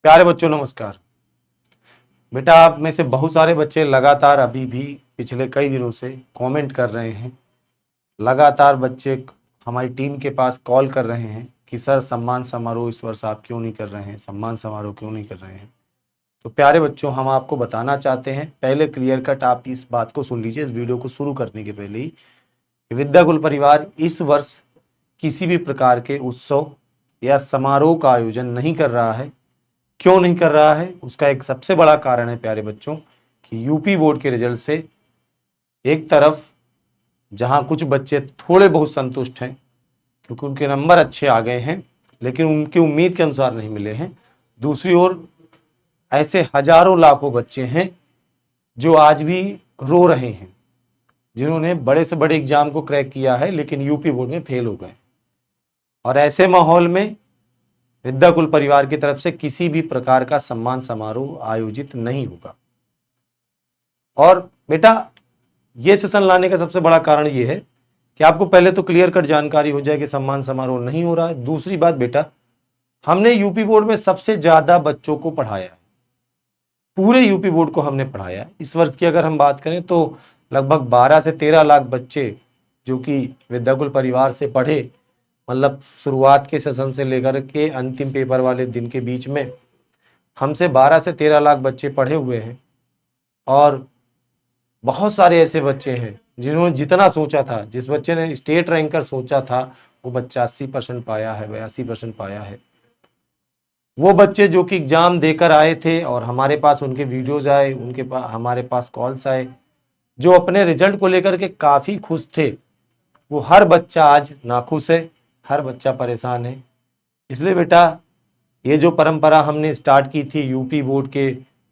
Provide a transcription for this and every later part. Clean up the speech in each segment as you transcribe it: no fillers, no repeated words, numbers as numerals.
प्यारे बच्चों नमस्कार। बेटा आप में से बहुत सारे बच्चे लगातार अभी भी पिछले कई दिनों से कमेंट कर रहे हैं। लगातार बच्चे हमारी टीम के पास कॉल कर रहे हैं कि सर सम्मान समारोह इस वर्ष आप क्यों नहीं कर रहे हैं, सम्मान समारोह क्यों नहीं कर रहे हैं। तो प्यारे बच्चों हम आपको बताना चाहते हैं, पहले क्लियर कट आप इस बात को सुन लीजिए इस वीडियो को शुरू करने के पहले ही, विद्याकुल परिवार इस वर्ष किसी भी प्रकार के उत्सव या समारोह का आयोजन नहीं कर रहा है। क्यों नहीं कर रहा है उसका एक सबसे बड़ा कारण है प्यारे बच्चों कि यूपी बोर्ड के रिजल्ट से एक तरफ जहां कुछ बच्चे थोड़े बहुत संतुष्ट हैं क्योंकि उनके नंबर अच्छे आ गए हैं लेकिन उनकी उम्मीद के अनुसार नहीं मिले हैं, दूसरी ओर ऐसे हजारों लाखों बच्चे हैं जो आज भी रो रहे हैं, जिन्होंने बड़े से बड़े एग्जाम को क्रैक किया है लेकिन यूपी बोर्ड में फेल हो गए। और ऐसे माहौल में विद्याकुल परिवार की तरफ से किसी भी प्रकार का सम्मान समारोह आयोजित नहीं होगा। और बेटा ये सेशन लाने का सबसे बड़ा कारण ये है कि आपको पहले तो क्लियर कट जानकारी हो जाए कि सम्मान समारोह नहीं हो रहा है। दूसरी बात बेटा, हमने यूपी बोर्ड में सबसे ज्यादा बच्चों को पढ़ाया है, पूरे यूपी बोर्ड को हमने पढ़ाया है। इस वर्ष की अगर हम बात करें तो लगभग 12 से 13 लाख बच्चे जो कि विद्याकुल परिवार से पढ़े, मतलब शुरुआत के सेशन से लेकर के अंतिम पेपर वाले दिन के बीच में हमसे 12 से 13 लाख बच्चे पढ़े हुए हैं। और बहुत सारे ऐसे बच्चे हैं जिन्होंने जितना सोचा था, जिस बच्चे ने स्टेट रैंकर सोचा था वो बच्चा 80% पाया है, 82% पाया है। वो बच्चे जो कि एग्जाम देकर आए थे और हमारे पास उनके वीडियोज आए, उनके पास हमारे पास कॉल्स आए, जो अपने रिजल्ट को लेकर के काफ़ी खुश थे, वो हर बच्चा आज नाखुश है, हर बच्चा परेशान है। इसलिए बेटा ये जो परंपरा हमने स्टार्ट की थी यूपी बोर्ड के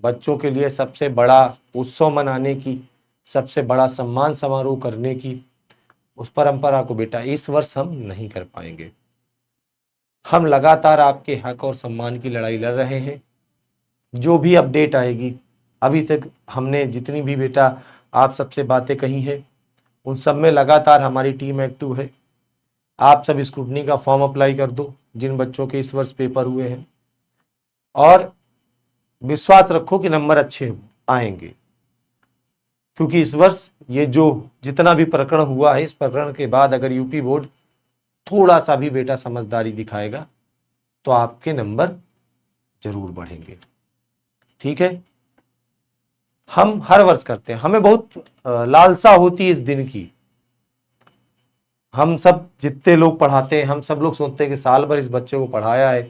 बच्चों के लिए सबसे बड़ा उत्सव मनाने की, सबसे बड़ा सम्मान समारोह करने की, उस परंपरा को बेटा इस वर्ष हम नहीं कर पाएंगे। हम लगातार आपके हक और सम्मान की लड़ाई लड़ रहे हैं। जो भी अपडेट आएगी, अभी तक हमने जितनी भी बेटा आप सबसे बातें कही हैं उन सब में लगातार हमारी टीम एक्टिव है। आप सब स्क्रूटनी का फॉर्म अप्लाई कर दो जिन बच्चों के इस वर्ष पेपर हुए हैं, और विश्वास रखो कि नंबर अच्छे आएंगे, क्योंकि इस वर्ष ये जो जितना भी प्रकरण हुआ है, इस प्रकरण के बाद अगर यूपी बोर्ड थोड़ा सा भी बेटा समझदारी दिखाएगा तो आपके नंबर जरूर बढ़ेंगे। ठीक है, हम हर वर्ष करते हैं, हमें बहुत लालसा होती है इस दिन की। हम सब जितने लोग पढ़ाते हैं, हम सब लोग सोचते हैं कि साल भर इस बच्चे को पढ़ाया है,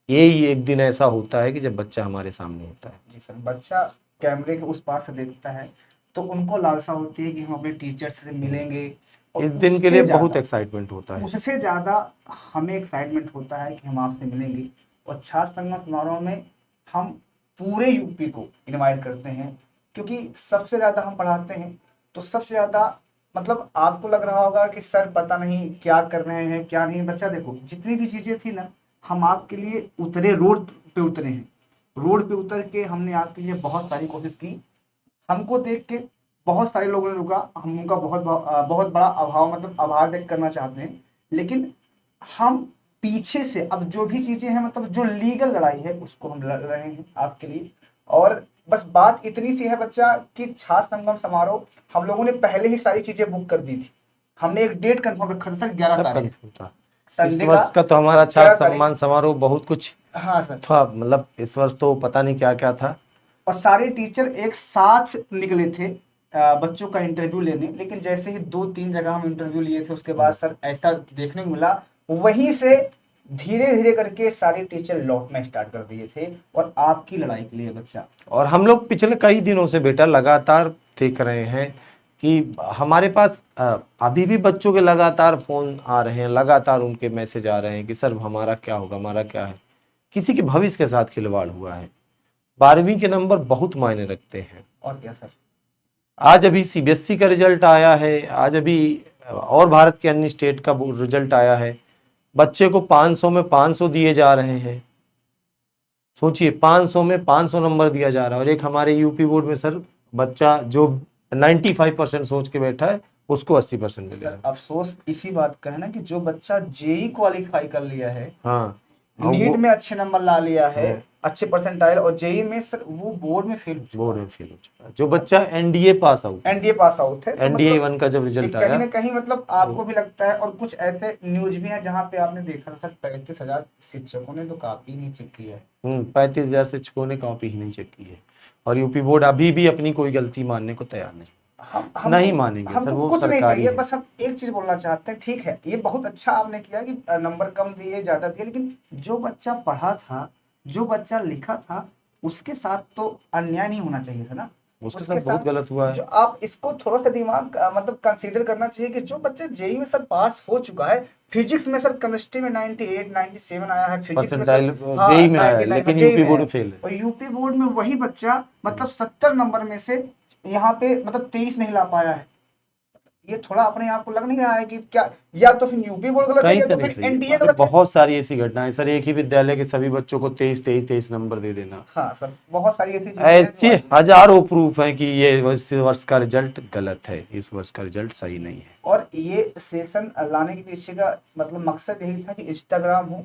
यही एक दिन ऐसा होता है कि जब बच्चा हमारे सामने होता है। जी सर, बच्चा कैमरे के उस पार से देखता है तो उनको लालसा होती है कि हम अपने टीचर से मिलेंगे, और इस दिन के लिए उससे बहुत ज्यादा एक्साइटमेंट होता है। उससे ज्यादा हमें एक्साइटमेंट होता है कि हम आपसे मिलेंगे। और छात्र संगम समारोह में हम पूरे यूपी को इनवाइट करते हैं, क्योंकि सबसे ज्यादा हम पढ़ाते हैं। तो सबसे ज्यादा मतलब आपको लग रहा होगा कि सर पता नहीं क्या कर रहे हैं क्या नहीं। बच्चा देखो, जितनी भी चीजें थी ना, हम आपके लिए उतरे, रोड पे उतरे हैं। रोड पे उतर के हमने आपके लिए बहुत सारी कोशिश की। हमको देख के बहुत सारे लोगों ने रुका, हम उनका बहुत बड़ा आभार व्यक्त करना चाहते हैं। लेकिन हम पीछे से अब जो भी चीजें हैं, मतलब जो लीगल लड़ाई है, उसको हम लड़ रहे हैं आपके लिए। और बस बात इतनी सी है बच्चा कि छात्र संगम समारोह हम लोगों ने पहले ही सारी चीजें बुक कर दी थी। हमने एक डेट कंफर्म रखा था सर, 11 सब तारीख कंफ्यूज था। इस संडे वर्ष का तो हमारा छात्र 11 तारीख। सम्मान समारोह बहुत कुछ हाँ सर। था, मतलब इस वर्ष तो पता नहीं क्या क्या था। और सारे टीचर एक साथ निकले थे बच्चों का इंटरव्यू लेने। लेकिन जैसे ही 2-3 जगह हम इंटरव्यू लिए थे, उसके बाद सर ऐसा देखने को मिला, वहीं से धीरे धीरे करके सारे टीचर लौटना स्टार्ट कर दिए थे, और आपकी लड़ाई के लिए बच्चा। और हम लोग पिछले कई दिनों से बेटा लगातार देख रहे हैं कि हमारे पास अभी भी बच्चों के लगातार फोन आ रहे हैं, लगातार उनके मैसेज आ रहे हैं कि सर हमारा क्या होगा, हमारा क्या है। किसी के भविष्य के साथ खिलवाड़ हुआ है। 12वीं के नंबर बहुत मायने रखते हैं। और क्या सर। आज अभी सीबीएसई का रिजल्ट आया है, आज अभी और भारत के अन्य स्टेट का रिजल्ट आया है। बच्चे को 500 में 500 दिए जा रहे हैं। सोचिए 500 में 500 नंबर दिया जा रहा है, और एक हमारे यूपी बोर्ड में सर बच्चा जो 95% सोच के बैठा है उसको 80% मिले हैं। अफसोस इसी बात का है ना कि जो बच्चा जेई क्वालिफाई कर लिया है, हाँ, नीट में अच्छे नंबर ला लिया है, अच्छे परसेंटाइल, और जेई में सर वो बोर्ड में फेल हो चुका बोर्ड में फेल हो चुका है। जो बच्चा NDA pass out, NDA pass out है, तो एनडीए मतलब 1 का जब रिजल्ट कहीं आया ना कहीं मतलब आपको भी लगता है, और कुछ ऐसे न्यूज भी हैं जहाँ पे आपने देखा था सर 35,000 शिक्षकों ने तो कॉपी नहीं चेक किया है। 35,000 शिक्षकों ने कॉपी ही नहीं चेक की है, और यूपी बोर्ड अभी भी अपनी कोई गलती मानने को तैयार नहीं। नहीं मानेंगे सर, हमको वो कुछ नहीं सरकारी चाहिए, है। बस हम एक चीज बोलना चाहते हैं, ठीक है ये बहुत अच्छा आपने किया कि नंबर कम दिए ज्यादा दिए, लेकिन जो बच्चा पढ़ा था, जो बच्चा लिखा था, उसके साथ तो अन्याय नहीं होना चाहिए था ना। उसके उसके साथ बहुत साथ गलत हुआ है। जो आप इसको थोड़ा सा दिमाग मतलब कंसीडर करना चाहिए कि जो बच्चा जेई में सर पास हो चुका है, फिजिक्स में सर, केमिस्ट्री में 98 97 आया है, फिजिक्स में सर परसेंटाइल हाँ जेई में आया है, 99 लेकिन जेई यूपी में बोर्ड है, में फेल है। और यूपी बोर्ड में वही बच्चा मतलब 70 नंबर में से यहाँ पे मतलब 23 नहीं ला पाया है। ये थोड़ा अपने आप को लग नहीं रहा है कि क्या, या तो फिर यूपी बोर्ड गलत है कहीं या से तो नहीं फिर सही है। एनटीए अरे गलत है। बहुत सारी ऐसी घटनाएं सर, एक ही विद्यालय के सभी बच्चों को 23 नंबर दे देना, हाँ सर, बहुत सारी ऐसी चीजें हैं जो ऐसी आई हैं। हजारों प्रूफ है कि ये इस वर्ष का रिजल्ट गलत है, इस वर्ष का रिजल्ट सही नहीं है। और ये सेशन लाने के पीछे का मतलब मकसद यही था कि इंस्टाग्राम हो,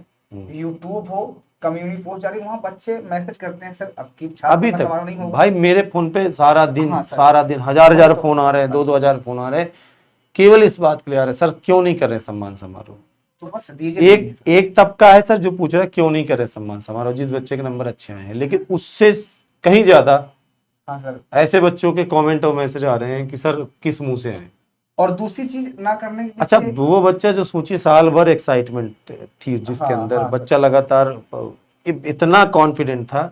यूट्यूब हो, कम्युनिटी पोस्ट जारी, वहाँ बच्चे मैसेज करते हैं सर अब की छात्र अभी संघ तक समारोह नहीं होगा। भाई मेरे फोन पे सारा दिन हाँ सर, सारा दिन हजार वही हजार तो फोन आ रहे हैं, 2-2 हजार फोन आ रहे हैं, केवल इस बात के लिए आ रहे हैं सर क्यों नहीं कर रहे सम्मान समारोह। तो बस रीजन यही है एक सर। एक तबका है सर जो पूछ रहा है क्यों नहीं करे सम्मान समारोह, जिस बच्चे के नंबर अच्छे आए हैं, लेकिन उससे कहीं ज्यादा हाँ सर, ऐसे बच्चों के कमेंट और मैसेज आ रहे हैं कि सर किस मुंह से आए। और दूसरी चीज ना करने के अच्छा, पीछे, वो बच्चा जो सोचिए साल भर एक्साइटमेंट थी जिसके हाँ अंदर हाँ सर, बच्चा लगातार इतना कॉन्फिडेंट था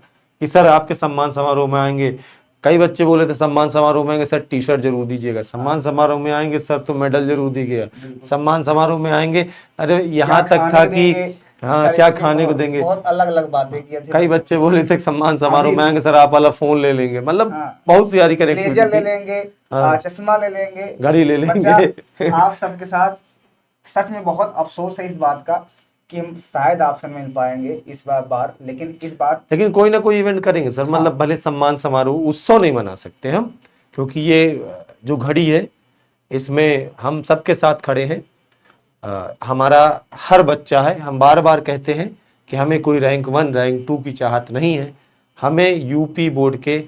कि सर आपके सम्मान समारोह में आएंगे। कई बच्चे बोले थे सम्मान समारोह में आएंगे सर टी शर्ट जरूर दीजिएगा, सम्मान समारोह में आएंगे सर तो मेडल जरूर दीजिएगा, बिल्कुल। सम्मान समारोह में आएंगे, अरे क्या यहाँ तक खाने था को कि देंगे, हाँ सारी क्या चीजें खाने को बहुत देंगे। बहुत अलग अलग बातें किए थे कई बच्चों बच्चे को। बोले थे सम्मान समारोह अभी में आएंगे सर आप वाला फोन ले लेंगे, मतलब हाँ, बहुत सारी कनेक्टिविटी ब्लेजर ले थी। लेंगे, हाँ, चश्मा ले लेंगे। घड़ी ले बच्चा लेंगे। आप सबके साथ, सच में बहुत अफसोस है इस बात का कि हम शायद आपसे मिल पाएंगे इस बार, लेकिन इस बार लेकिन कोई ना कोई इवेंट करेंगे सर, हाँ मतलब भले सम्मान समारोह उत्सव नहीं मना सकते हम, क्योंकि ये जो घड़ी है इसमें हम सबके साथ खड़े हैं। हमारा हर बच्चा है, हम बार बार कहते हैं कि हमें कोई रैंक 1 रैंक 2 की चाहत नहीं है, हमें यूपी बोर्ड के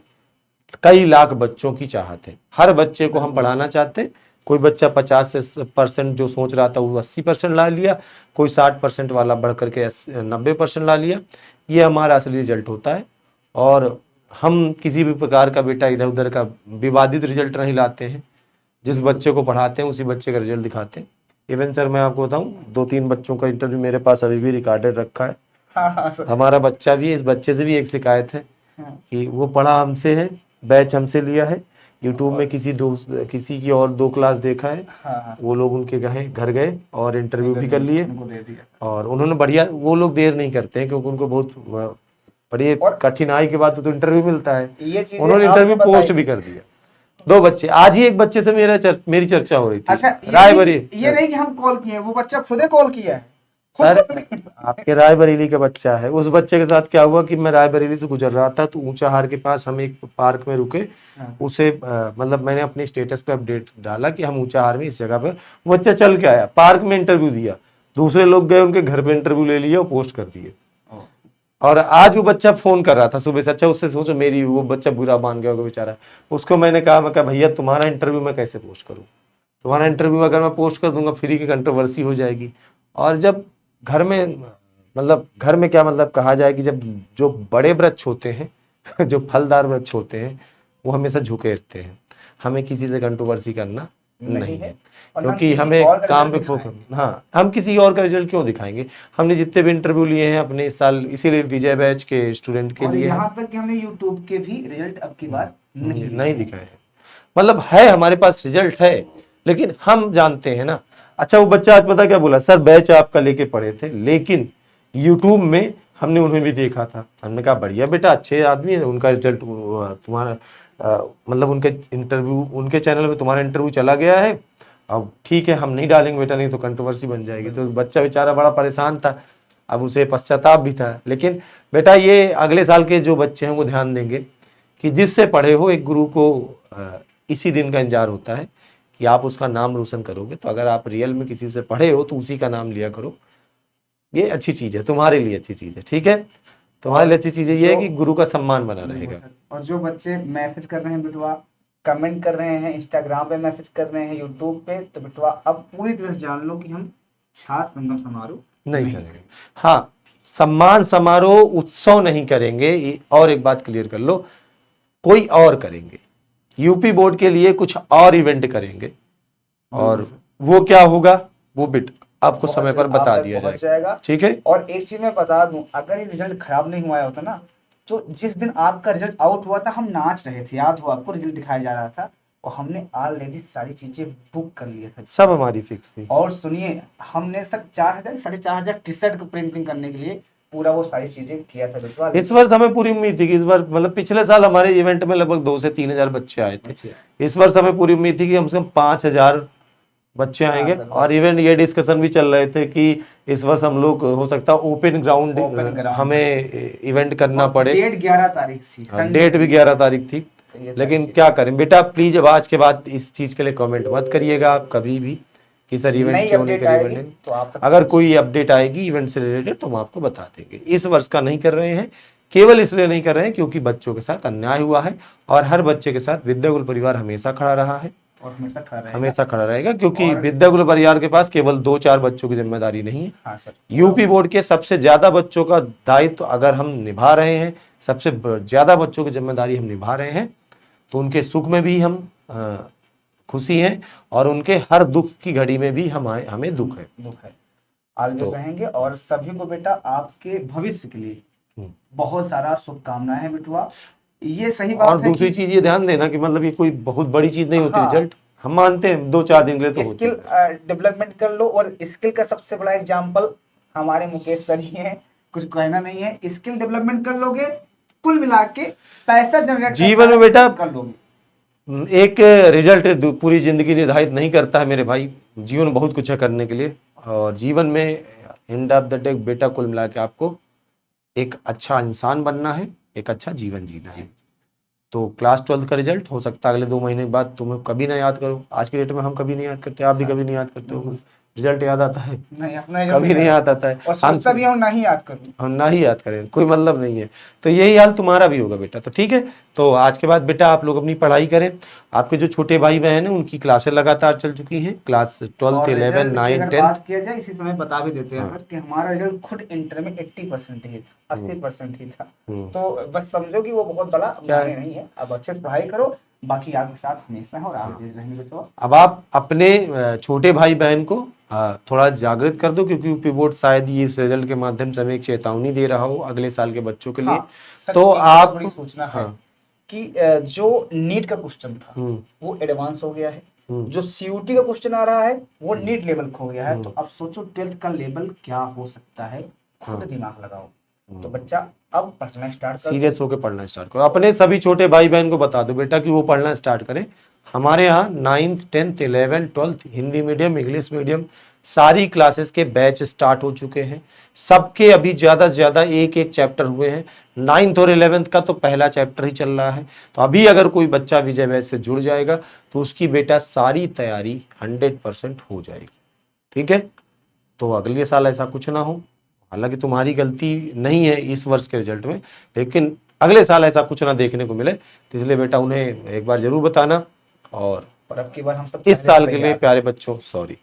कई लाख बच्चों की चाहत है, हर बच्चे को हम पढ़ाना चाहते हैं। कोई बच्चा 50% जो सोच रहा था वो 80% ला लिया, कोई 60% वाला बढ़ करके 90% ला लिया, ये हमारा असली रिजल्ट होता है। और हम किसी भी प्रकार का बेटा इधर उधर का विवादित रिजल्ट नहीं लाते हैं, जिस बच्चे को पढ़ाते हैं उसी बच्चे का रिजल्ट दिखाते हैं। इवन सर मैं आपको बताऊं 2-3 बच्चों का इंटरव्यू मेरे पास अभी भी रिकॉर्डेड रखा है। हाँ हाँ सर, हमारा बच्चा भी है, इस बच्चे से भी एक शिकायत है हाँ, कि वो पढ़ा हमसे है, बैच हमसे लिया है, यूट्यूब में किसी की और 2 क्लास देखा है, हाँ हाँ, वो लोग उनके घर गए और इंटरव्यू भी कर लिए, उनको दे दिया। और उन्होंने बढ़िया, वो लोग देर नहीं करते हैं क्योंकि उनको बहुत बड़ी और कठिनाई के बाद तो इंटरव्यू मिलता है, ये चीजें उन्होंने आपने इंटरव्यू बताई पोस्ट भी थी। कर दिया। 2 बच्चे, आज ही एक बच्चे से मेरी चर्चा हो रही थी, अच्छा, ये नहीं कि हम कॉल किए, वो बच्चा खुदे कॉल किया है, खुद सर तो आपके रायबरेली का बच्चा है, उस बच्चे के साथ क्या हुआ कि मैं रायबरेली से गुजर रहा था तो ऊंचाहार के पास हम एक पार्क में रुके, हाँ, उसे मतलब मैंने अपने स्टेटस पे अपडेट डाला कि हम ऊंचाहार में इस जगह पे, वो बच्चा चल के आया, पार्क में इंटरव्यू दिया, दूसरे लोग गए उनके घर पे इंटरव्यू ले लिए और पोस्ट कर दिए। और आज वो बच्चा फोन कर रहा था सुबह से, अच्छा उससे सोचो मेरी, वो बच्चा बुरा मान गया होगा बेचारा, उसको मैं कहा भैया तुम्हारा इंटरव्यू मैं कैसे पोस्ट करूँ, तुम्हारा इंटरव्यू अगर मैं पोस्ट कर दूंगा फ्री की कंट्रोवर्सी हो जाएगी। और जब घर में, मतलब घर में क्या मतलब कहा जाए कि जब जो बड़े वृक्ष होते हैं जो फलदार वृक्ष होते हैं वो हमेशा झुके रहते हैं, हमें किसी से कंट्रोवर्सी करना नहीं है, और ना क्योंकि किसी हमें और का काम पे रिजल्ट फोकस, दिखाएंगे। हाँ हम किसी और का रिजल्ट क्यों दिखाएंगे। हमने जितने भी इंटरव्यू लिए हैं अपने इस साल, इसीलिए विजय बैच के स्टूडेंट के और लिए यहाँ तक कि हमने यूट्यूब के भी रिजल्ट अब की बार नहीं दिखाए हैं, मतलब है हमारे पास रिजल्ट है, लेकिन हम जानते हैं ना। अच्छा वो बच्चा आज पता क्या बोला, सर बैच आपका लेके पढ़े थे लेकिन यूट्यूब में हमने उन्हें भी देखा था, हमने कहा बढ़िया बेटा अच्छे आदमी है, उनका रिजल्ट तुम्हारा मतलब उनके इंटरव्यू, उनके चैनल में तुम्हारा इंटरव्यू चला गया है, अब ठीक है हम नहीं डालेंगे बेटा नहीं तो कंट्रोवर्सी बन जाएगी। तो बच्चा बेचारा बड़ा परेशान था, अब उसे पश्चाताप भी था, लेकिन बेटा ये अगले साल के जो बच्चे हैं वो ध्यान देंगे कि जिससे पढ़े हो, एक गुरु को इसी दिन का इंतजार होता है कि आप उसका नाम रोशन करोगे, तो अगर आप रियल में किसी से पढ़े हो तो उसी का नाम लिया करो, ये अच्छी चीज़ है, तुम्हारे लिए अच्छी चीज़ है, ठीक है। तुम्हारे लिए अच्छी चीज ये है जो- कि गुरु का सम्मान बना बिल्कुल रहेगा। सर। और जो बच्चे मैसेज कर रहे हैं बिटवा, कमेंट कर रहे हैं, इंस्टाग्राम पे मैसेज कर रहे हैं, यूट्यूब पे, तो बिटवा अब पूरी तरह से जान लो कि हम छात्र संगम समारोह नहीं करेंगे। हाँ, सम्मान समारोह उत्सव नहीं करेंगे। और एक बात क्लियर कर लो, कोई और करेंगे, यूपी बोर्ड के लिए कुछ और इवेंट करेंगे। और बिल्कुल सर। वो क्या होगा वो बिट आपको बहुत समय पर जल्द आप बता तक दिया पहुंच जाएगा। जाएगा। ठीक है। और एक चीज मैं बता दूं, अगर ये रिजल्ट खराब नहीं हुआ होता ना, तो जिस दिन आपका रिजल्ट आउट हुआ था हम नाच रहे थे, याद हो आपको, रिजल्ट दिखाया जा रहा था, और हमने ऑलरेडी सारी चीजें बुक कर ली है। सब हमारी फिक्स थी। और सुनिए, हमने सर 4,000 4,500 टी शर्ट प्रिंटिंग करने के लिए पूरा वो सारी चीजें किया था बिल्कुल। इस वर्ष हमें पूरी उम्मीद थी कि इस बार, मतलब पिछले साल हमारे इवेंट में लगभग 2 से 3 हजार बच्चे आए थे। इस वर्ष हमें पूरी उम्मीद थी कि कम से कम 5,000 बच्चे आएंगे। सर, और इवेंट ये डिस्कशन भी चल रहे थे कि इस वर्ष हम लोग हो सकता है ओपन ग्राउंड हमें इवेंट करना पड़े। डेट 11 तारीख थी, डेट भी 11 तारीख थी। ये लेकिन सारी क्या करें बेटा, प्लीज अब आज के बाद इस चीज के लिए कमेंट मत करिएगा आप कभी भी कि सर इवेंट नई क्यों नहीं अपडेट करी आएगी इवेंट। तो आप तक अगर कोई अपडेट आएगी इवेंट से रिलेटेड तो हम आपको बता देंगे। इस वर्ष का नहीं कर रहे हैं, केवल इसलिए नहीं कर रहे हैं क्योंकि बच्चों के साथ अन्याय हुआ है। और हर बच्चे के साथ विद्याकुल परिवार हमेशा खड़ा रहा है, और हमेशा खड़ा रहेगा। हमेशा खड़ा रहेगा, क्योंकि और- विद्याकुल परिवार के पास केवल 2-4 बच्चों की जिम्मेदारी नहीं है। हाँ सर। यूपी बोर्ड के सबसे ज्यादा बच्चों का दायित्व अगर हम निभा रहे हैं, सबसे ज्यादा बच्चों की जिम्मेदारी हम निभा रहे हैं, तो उनके सुख में भी हम खुशी हैं और उनके हर दुख की घड़ी में भी हमें दुख है। आगे रहेंगे। और सभी को बेटा आपके भविष्य के लिए बहुत सारा शुभकामनाएं हैं बेटुआ। ये सही बात है। और दूसरी चीज ये ध्यान देना कि मतलब ये कोई बहुत बड़ी चीज नहीं होती। रिजल्ट हम मानते हैं 2-4 दिन के लिए तो होती है। स्किल डेवलपमेंट कर लो। और स्किल का सबसे बड़ा एग्जांपल हमारे मुकेश सर ही हैं, कुछ कहना नहीं है। स्किल डेवलपमेंट कर लोगे, कुल मिला के पैसा जनरेट जीवन में बेटा कर लोगे। एक रिजल्ट पूरी जिंदगी निर्धारित नहीं करता है मेरे भाई। जीवन में बहुत कुछ है करने के लिए। और जीवन में एंड ऑफ द डे बेटा कुल मिला के आपको एक अच्छा इंसान बनना है, एक अच्छा जीवन जीना है। तो क्लास 12 का रिजल्ट हो सकता है अगले 2 महीने बाद तुम्हें कभी ना याद करो। आज की डेट में हम कभी नहीं याद करते, आप भी कभी नहीं याद करते हो। रिजल्ट याद आता है नहीं, अपना कभी नहीं याद आता है। और सोचता भी हम नहीं याद करूं, हम ना ही याद करें, कोई मतलब नहीं है। तो यही हाल तुम्हारा भी होगा बेटा। तो ठीक है, तो आज के बाद बेटा आप लोग अपनी पढ़ाई करें। आपके जो छोटे भाई बहन हैं उनकी क्लासें लगातार चल चुकी हैं, क्लास 12, 11, 9, 10। बात किया जाए इसी समय बता भी देते हैं सर कि हमारा रिजल्ट खुद इंटर में 80% ही था, 80% ही था। तो बस समझो कि वो बहुत बड़ा नहीं है। अब अच्छे से पढ़ाई करो, बाकी आपके साथ हमेशा है और आगे रहेंगे। तो अब आप अपने छोटे भाई बहन को थोड़ा जागृत कर दो, क्योंकि यूपी बोर्ड शायद ये इस रिजल्ट के माध्यम से हमें एक चेतावनी दे रहा हो अगले साल के बच्चों के लिए। तो आप बड़ी सूचना है कि जो नीट का क्वेश्चन था वो एडवांस हो गया है। जो सीयूटी का क्वेश्चन आ रहा है वो नीट लेवल हो गया है। तो अब सोचो 12th का लेवल क्या हो सकता है, खुद दिमाग लगाओ। तो बच्चा अब पढ़ना स्टार्ट करो, सीरियस होकर पढ़ना स्टार्ट करो। अपने सभी छोटे भाई बहन को बता दो बेटा कि वो पढ़ना स्टार्ट करें। हमारे यहाँ 9th, 10th, 11th, 12th Hindi medium, English medium सारी क्लासेस के बैच स्टार्ट हो चुके हैं। सबके अभी ज़्यादा से ज़्यादा एक चैप्टर हुए हैं। 9th और 11th का तो पहला चैप्टर ही चल रहा है। तो अभी अगर कोई बच्चा विजय बैच से जुड़ जाएगा तो उसकी बेटा सारी तैयारी 100% हो जाएगी। ठीक है, तो अगले साल ऐसा कुछ ना हो। हालांकि तुम्हारी गलती नहीं है इस वर्ष के रिजल्ट में, लेकिन अगले साल ऐसा कुछ ना देखने को मिले। तो इसलिए बेटा उन्हें एक बार जरूर बताना। और अब की बार हम सब इस साल के लिए प्यारे बच्चों सॉरी,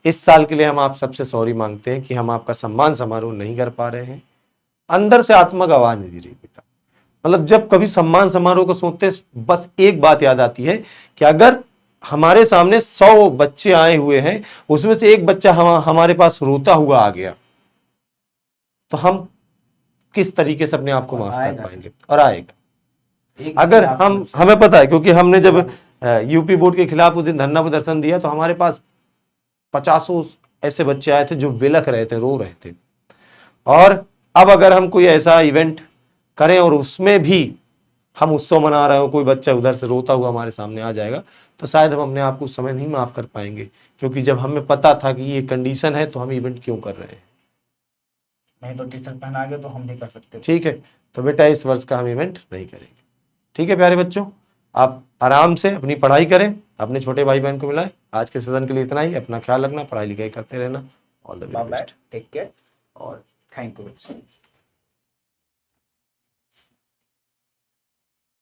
इस साल के लिए हम आप सबसे सॉरी मांगते हैं कि हम आपका सम्मान समारोह नहीं कर पा रहे हैं। अंदर से आत्मा गवाह नहीं दे रही बेटा। मतलब जब कभी सम्मान समारोह को सोचते बस एक बात याद आती है कि अगर हमारे सामने 100 बच्चे आए हुए हैं, उसमें से एक बच्चा हमारे पास रोता हुआ आ गया, तो हम किस तरीके से अपने आप को माफ कर पाएंगे। और आएगा अगर हमें पता है, क्योंकि हमने जब यूपी बोर्ड के खिलाफ उस दिन धरना प्रदर्शन दिया तो हमारे पास 50 ऐसे बच्चे आए थे जो बिलख रहे थे, रो रहे थे। और अब अगर हम कोई ऐसा इवेंट करें और उसमें भी हम उत्सव मना रहे हो, कोई बच्चा उधर से रोता हुआ हमारे सामने आ जाएगा, तो शायद हम अपने आप को उस समय नहीं माफ कर पाएंगे। क्योंकि जब हमें पता था कि ये कंडीशन है तो हम इवेंट क्यों कर रहे हैं। नहीं तो टी शर्ट पहना के तो हम नहीं कर सकते। ठीक है, तो बेटा इस वर्ष का हम इवेंट नहीं करेंगे। ठीक है प्यारे बच्चों, आप आराम से अपनी पढ़ाई करें, अपने छोटे भाई बहन को मिलाएं। आज के सेशन के लिए इतना ही। अपना ख्याल रखना, पढ़ाई लिखाई करते रहना। All the best, take care और थैंक यू।